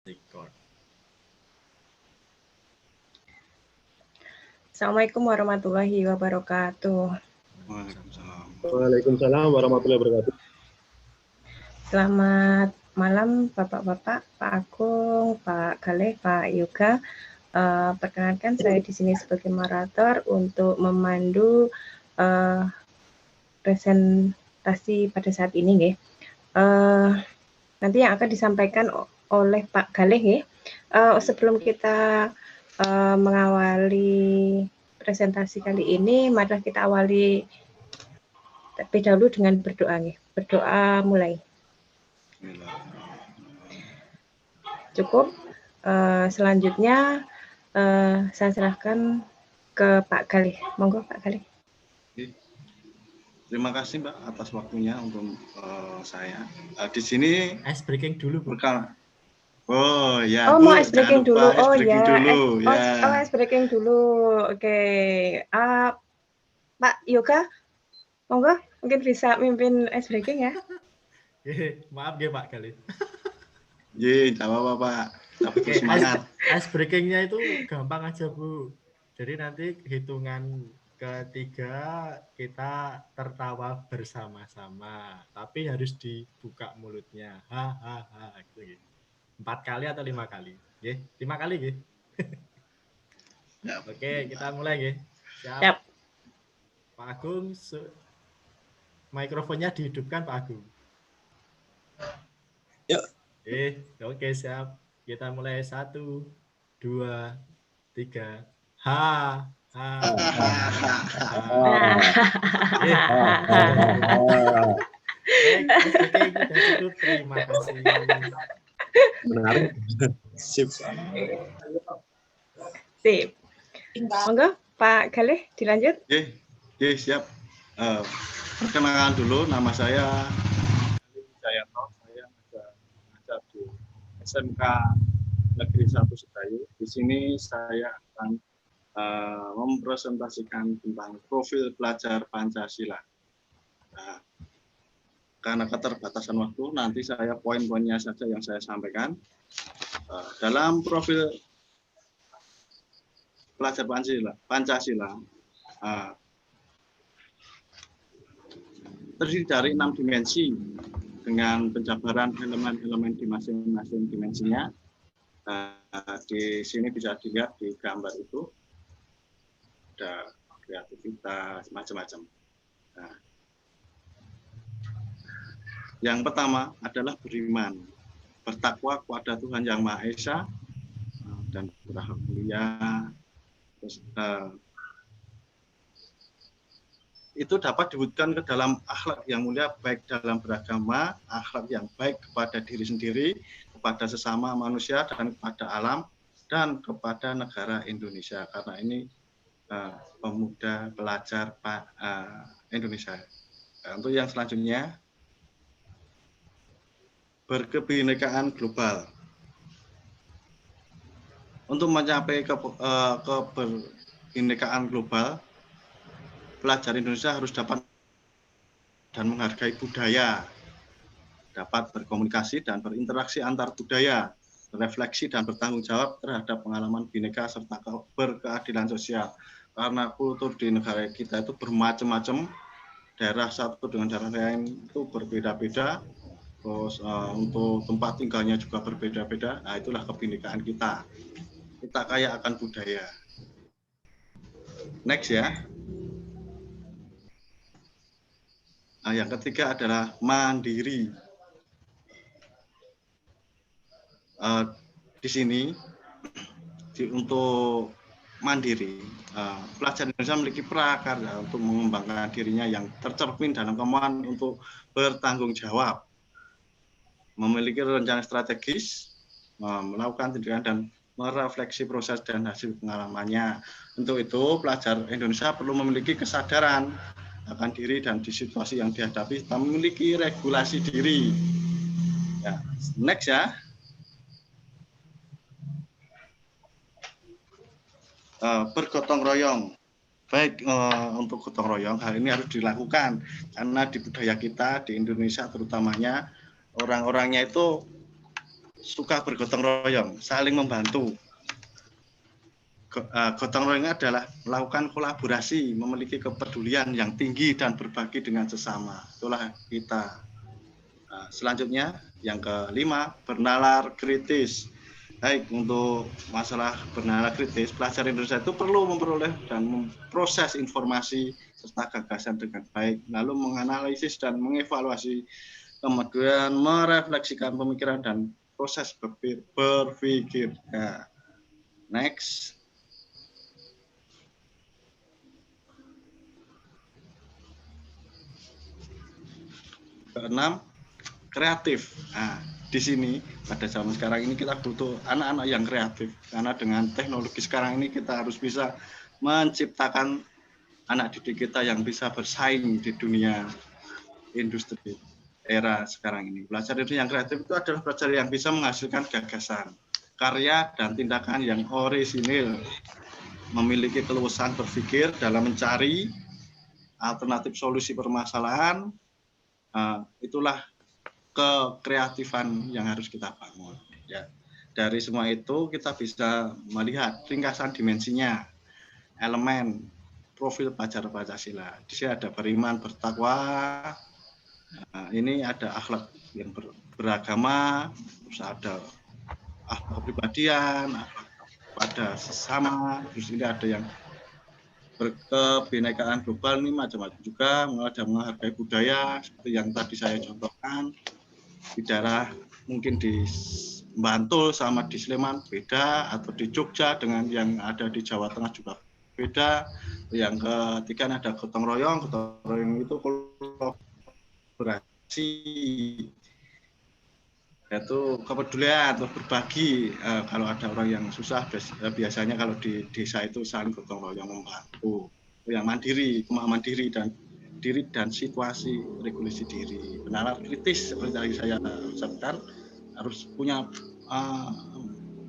Record. Assalamualaikum warahmatullahi wabarakatuh. Waalaikumsalam. Waalaikumsalam warahmatullahi wabarakatuh. Selamat malam Bapak-bapak, Pak Agung, Pak Galih, Pak Yoga. Perkenalkan saya di sini sebagai moderator untuk memandu presentasi pada saat ini, nggih. Nanti yang akan disampaikan oleh Pak Galih, nggih. Sebelum kita mengawali presentasi kali ini, mari kita awali terlebih dahulu dengan berdoa, nggih. Berdoa mulai. Cukup. Selanjutnya saya serahkan ke Pak Galih. Monggo Pak Galih. Terima kasih Mbak atas waktunya untuk saya. Di sini Ice breaking dulu, Bu. Oh ya. Oh, Bu, mau ice breaking dulu. Oh ya. Ice breaking dulu. Oke. Pak Yoga, monggo mungkin bisa mimpin ice breaking ya. Maaf ya Pak Galih. Tidak apa-apa Pak. Tapi semangat. Ice breakingnya itu gampang aja Bu. Jadi nanti hitungan ketiga kita tertawa bersama-sama. Tapi harus dibuka mulutnya. Hahaha. Gitu. 4 kali atau 5 kali? 5 kali gitu. Oke, kita mulai ya. Siap. Pak Agung, mikrofonnya dihidupkan Pak Agung. Yuk. Oke, siap. Kita mulai 1, 2, 3. Ha. Oke, sudah cukup. Terima kasih. Menarik. Sip. Monggo Pak Galih dilanjut. Siap. Perkenalkan dulu, nama saya Jayanto. Saya mengajar di SMK Negeri 1 Sedayu. Di sini saya akan mempresentasikan tentang profil pelajar Pancasila. Karena keterbatasan waktu, nanti saya poin-poinnya saja yang saya sampaikan. Dalam profil pelajar Pancasila terdiri dari 6 dimensi dengan penjabaran elemen-elemen di masing-masing dimensinya. Di sini bisa dilihat di gambar itu ada kreativitas macam-macam. Yang pertama adalah beriman, bertakwa kepada Tuhan Yang Maha Esa dan berakhlak mulia. Itu dapat diwujudkan ke dalam akhlak yang mulia, baik dalam beragama, akhlak yang baik kepada diri sendiri, kepada sesama manusia, dan kepada alam, dan kepada negara Indonesia. Karena ini pemuda pelajar Indonesia. Untuk yang selanjutnya, berkebinekaan global. Untuk mencapai kebinekaan global, pelajar Indonesia harus dapat dan menghargai budaya, dapat berkomunikasi dan berinteraksi antar budaya, berefleksi dan bertanggung jawab terhadap pengalaman bineka serta berkeadilan sosial. Karena kultur di negara kita itu bermacam-macam, daerah satu dengan daerah lain itu berbeda-beda, terus untuk tempat tinggalnya juga berbeda-beda. Nah, itulah kebinekaan kita. Kita kaya akan budaya. Next ya. Nah, yang ketiga adalah mandiri. Di sini untuk mandiri, pelajar Indonesia memiliki prakarya untuk mengembangkan dirinya yang tercermin dalam kemampuan untuk bertanggung jawab, memiliki rencana strategis, melakukan tindakan dan merefleksi proses dan hasil pengalamannya. Untuk itu, pelajar Indonesia perlu memiliki kesadaran akan diri dan di situasi yang dihadapi, kita memiliki regulasi diri. Ya, next ya. Bergotong royong. Baik, untuk gotong royong hal ini harus dilakukan karena di budaya kita di Indonesia terutamanya orang-orangnya itu suka bergotong royong, saling membantu. Gotong royong adalah melakukan kolaborasi, memiliki kepedulian yang tinggi dan berbagi dengan sesama. Itulah kita. Selanjutnya, yang kelima, bernalar kritis. Baik, untuk masalah bernalar kritis, pelajar Indonesia itu perlu memperoleh dan memproses informasi serta gagasan dengan baik, lalu menganalisis dan mengevaluasi, kemudian merefleksikan pemikiran dan proses berpikir. Nah, next. Keenam, kreatif. Nah, di sini pada zaman sekarang ini kita butuh anak-anak yang kreatif, karena dengan teknologi sekarang ini kita harus bisa menciptakan anak didik kita yang bisa bersaing di dunia industri era sekarang ini. Pelajar yang kreatif itu adalah pelajar yang bisa menghasilkan gagasan, karya, dan tindakan yang orisinil, memiliki keluasan berpikir dalam mencari alternatif solusi permasalahan. Itulah kekreatifan yang harus kita bangun. Ya. Dari semua itu kita bisa melihat ringkasan dimensinya, elemen profil pelajar Pancasila. Di sini ada beriman, bertakwa, ini ada akhlak yang beragama, terus ada akhlak kepribadian, akhlak pada sesama, terus ini ada yang berkebinekaan global, ini macam-macam juga, ada menghargai budaya seperti yang tadi saya contohkan. Di daerah mungkin di Bantul sama di Sleman beda, atau di Jogja dengan yang ada di Jawa Tengah juga beda. Yang ketiga ada gotong royong itu kolaborasi, yaitu kepedulian atau berbagi. Kalau ada orang yang susah, biasanya kalau di desa itu saling gotong royong membantu. Yang mandiri, pemahaman diri dan situasi, regulasi diri. Bernalar kritis seperti tadi saya ucapkan, harus punya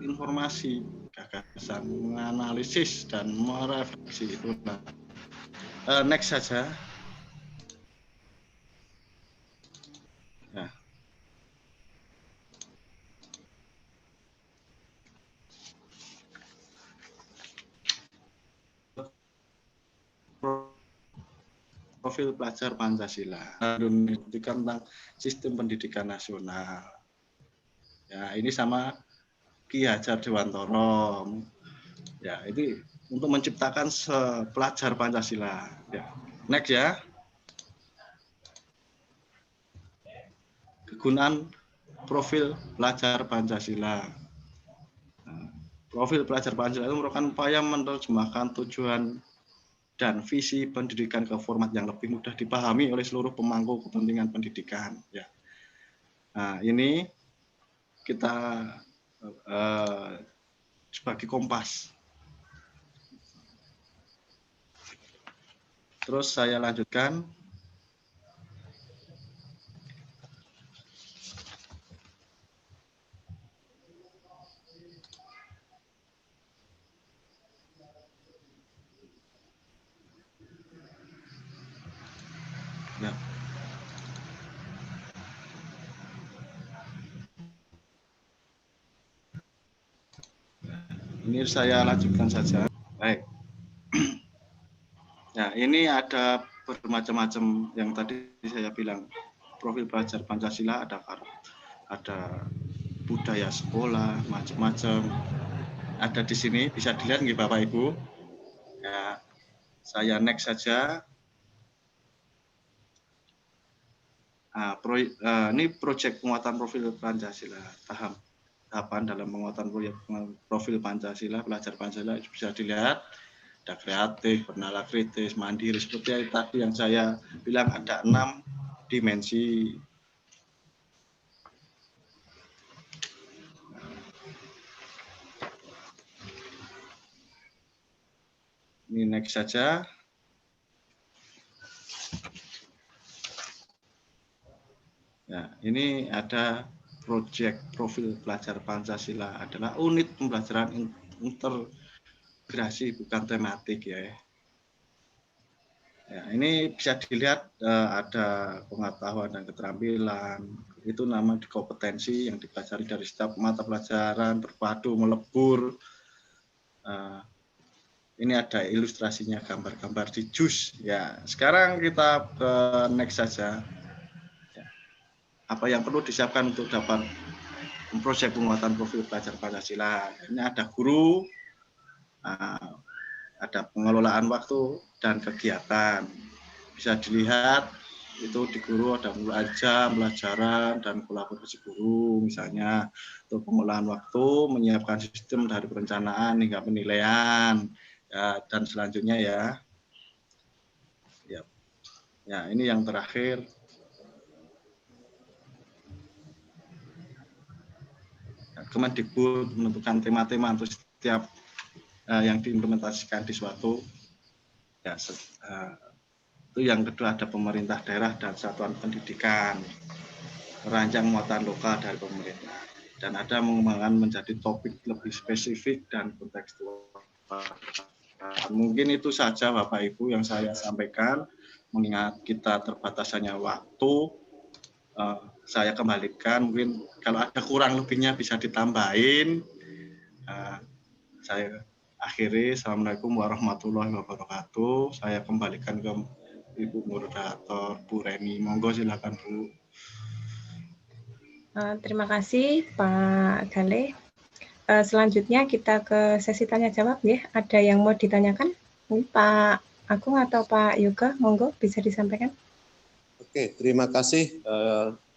informasi, gagasan, menganalisis dan merefleksi itu. Next saja. Nah. Profil pelajar Pancasila, tentang sistem pendidikan nasional. Ya, ini sama Ki Hajar Dewantoro. Ya, ini untuk menciptakan pelajar Pancasila. Ya. Next ya. Kegunaan profil pelajar Pancasila. Profil pelajar Pancasila itu merupakan upaya menerjemahkan tujuan dan visi pendidikan ke format yang lebih mudah dipahami oleh seluruh pemangku kepentingan pendidikan. Ya. Nah, ini kita sebagai kompas. Terus saya lanjutkan. Nah. Ini saya lanjutkan saja. Baik. Nah, ini ada bermacam-macam yang tadi saya bilang. Profil pelajar Pancasila ada budaya sekolah, macam-macam. Ada di sini, bisa dilihat nggih Bapak Ibu. Ya, saya next saja. Ini proyek penguatan profil Pancasila, tahapan dalam penguatan profil Pancasila, pelajar Pancasila bisa dilihat. Ada kreatif, bernalar kritis, mandiri, seperti tadi yang saya bilang ada 6 dimensi. Ini next saja. Ya, ini ada proyek profil pelajar Pancasila, adalah unit pembelajaran integrasi bukan tematik ya. Ya, ini bisa dilihat ada pengetahuan dan keterampilan. Itu nama kompetensi yang dipelajari dari setiap mata pelajaran, berpadu, melebur. Ini ada ilustrasinya, gambar-gambar di JUS. Ya, sekarang kita ke next saja. Ya. Apa yang perlu disiapkan untuk dapat proyek penguatan profil pelajar Pancasila? Ini ada guru, ada pengelolaan waktu dan kegiatan. Bisa dilihat itu di guru ada mulai jam pelajaran dan kolaborasi guru, misalnya untuk pengelolaan waktu, menyiapkan sistem dari perencanaan hingga penilaian, ya, dan selanjutnya ya. Ya, ini yang terakhir. Kemendikbud menentukan tema-tema untuk setiap yang diimplementasikan di suatu. Ya, itu yang kedua ada pemerintah daerah dan satuan pendidikan, merancang muatan lokal dari pemerintah, dan ada mengembangkan menjadi topik lebih spesifik dan kontekstual. Mungkin itu saja Bapak Ibu yang saya sampaikan, mengingat kita terbatasnya waktu. Saya kembalikan, mungkin kalau ada kurang lebihnya bisa ditambahin. Saya akhiri, Assalamualaikum warahmatullahi wabarakatuh. Saya kembalikan ke Ibu Moderator, Bu Reni. Monggo silakan Bu. Terima kasih Pak Galih. Selanjutnya kita ke sesi tanya jawab ya. Ada yang mau ditanyakan? Pak Agung atau Pak Yoga, monggo bisa disampaikan. Oke, terima kasih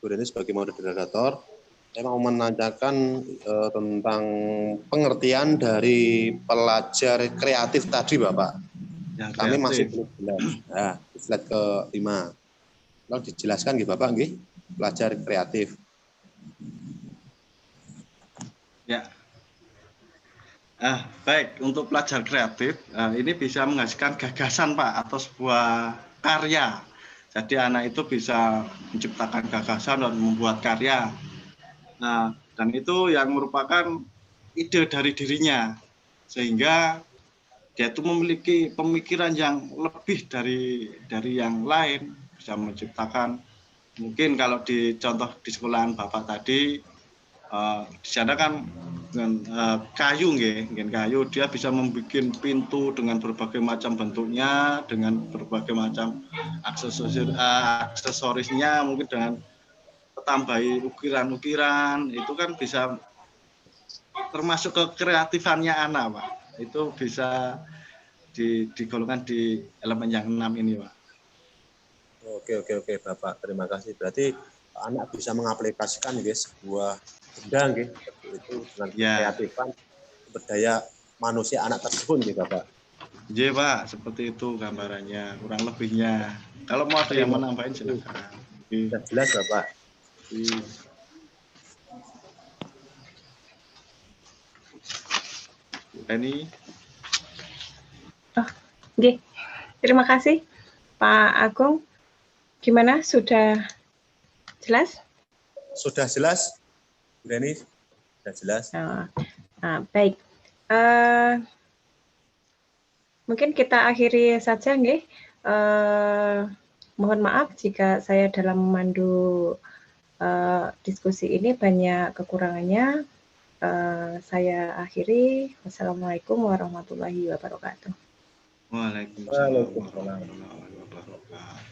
Bu Reni sebagai moderator. Saya mau menanyakan tentang pengertian dari pelajar kreatif tadi, Bapak. Yang Kami kreatif. masih belum jelas. Nah, slide ke-5. Lalu dijelaskan nggih Bapak nggih, pelajar kreatif. Ya. Baik, untuk pelajar kreatif, ini bisa menghasilkan gagasan Pak, atau sebuah karya. Jadi anak itu bisa menciptakan gagasan dan membuat karya. Dan itu yang merupakan ide dari dirinya, sehingga dia itu memiliki pemikiran yang lebih dari yang lain, bisa menciptakan. Mungkin kalau di contoh di sekolahan Bapak tadi, di sana kan dengan kayu, dia bisa membuat pintu dengan berbagai macam bentuknya, dengan berbagai macam aksesorisnya, mungkin dengan tambahi ukiran-ukiran, itu kan bisa termasuk ke kreatifannya anak, Pak. Itu bisa digolongkan di elemen yang 6 ini, Pak. Oke Bapak, terima kasih. Berarti anak bisa mengaplikasikan sebuah benda itu dengan kreatifan berdaya manusia anak tersebut Bapak. Iya Pak, seperti itu gambarannya, kurang lebihnya. Kalau mau ada yang menambahin silakan. Sudah jelas Bapak. Ini. Oke. Terima kasih Pak Agung. Gimana, sudah jelas? Sudah jelas, Reni. Sudah jelas. Baik. Mungkin kita akhiri saja, nggih. Mohon maaf jika saya dalam memandu diskusi ini banyak kekurangannya. Saya akhiri. Wassalamualaikum warahmatullahi wabarakatuh. Waalaikumsalam warahmatullahi wabarakatuh.